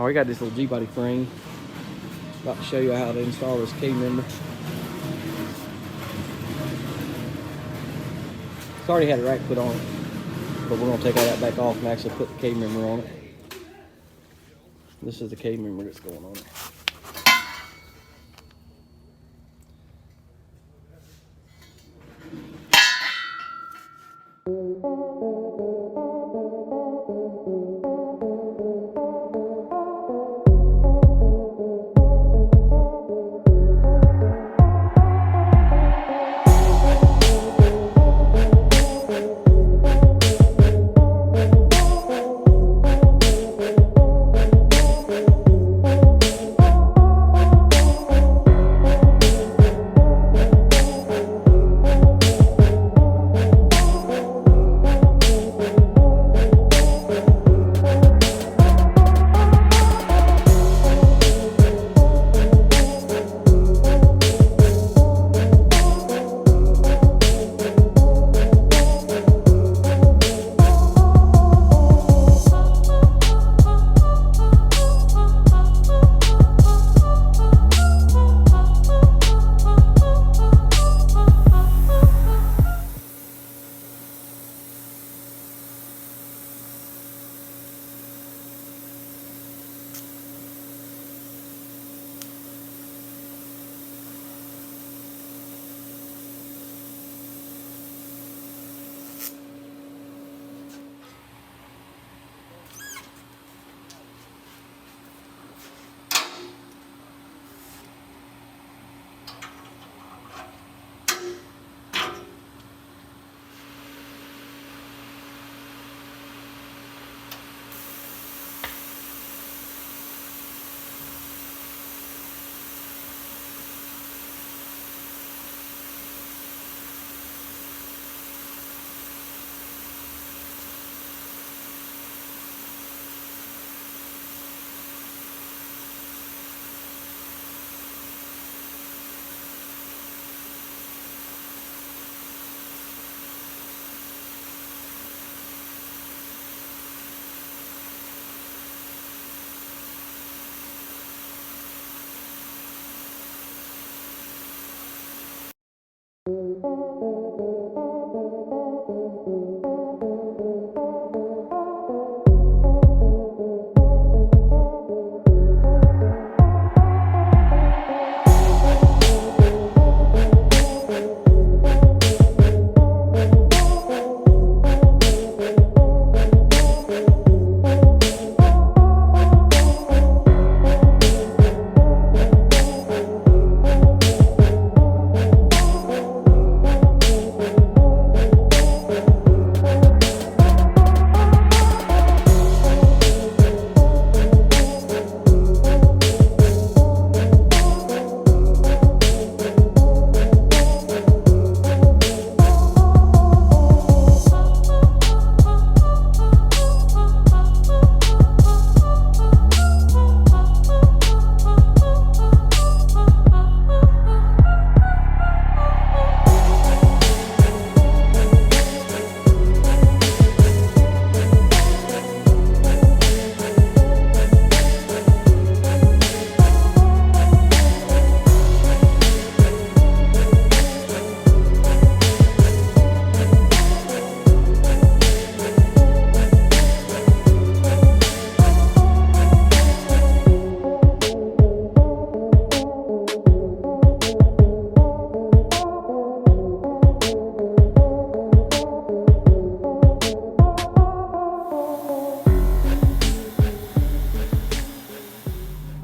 we got this little Gbody frame. About to show you how to install this K-member. It's already had a rack put on it, but we're gonna take all that back off and actually put the K-member on it. This is the K-member that's going on it.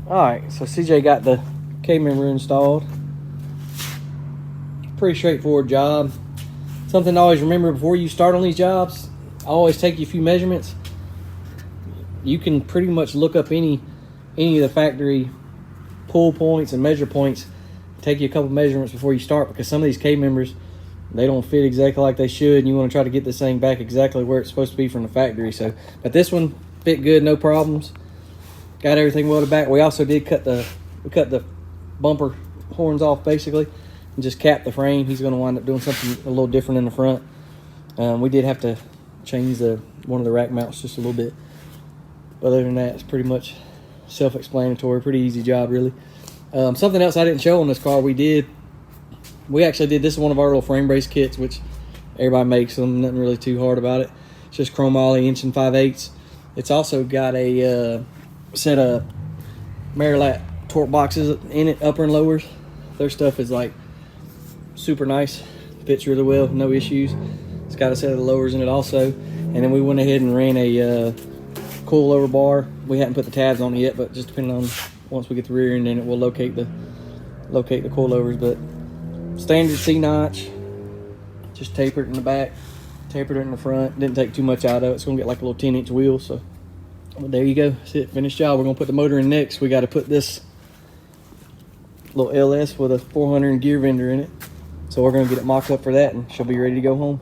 Alright, so CJ got the K-member installed. Pretty straightforward job. Something to always remember before you start on these jobs, I always take you a few measurements. You can pretty much look up any of the factory pull points and measure points. Take you a couple measurements before you start, because some of these K-members, they don't fit exactly like they should, and you want to try to get this thing back exactly where it's supposed to be from the factory. So, but this one fit good, no problems. Got everything welded back. We also did cut the bumper horns off basically, and just cap the frame. He's going to wind up doing something a little different in the front. We did have to change one of the rack mounts just a little bit. But other than that, it's pretty much self-explanatory, pretty easy job really. Something else I didn't show on this car, we actually did, this is one of our little frame brace kits, which everybody makes them, nothing really too hard about it. It's just chrome ollie, 1 5/8". It's also got a set of Marilat torque boxes in it, upper and lowers. Their stuff is like super nice, fits really well, no issues. It's got a set of the lowers in it also. And then we went ahead and ran a coilover bar. We hadn't put the tabs on it yet, but just depending on, once we get the rear end in it, we'll locate the coilovers. But standard C-notch, just tapered in the back, tapered it in the front. Didn't take too much out of it. It's gonna get like a little 10-inch wheel. So well, there you go, that's it, finished job. We're gonna put the motor in next. We got to put this little LS with a 400 gear vendor in it. So we're gonna get it mocked up for that, and she'll be ready to go home.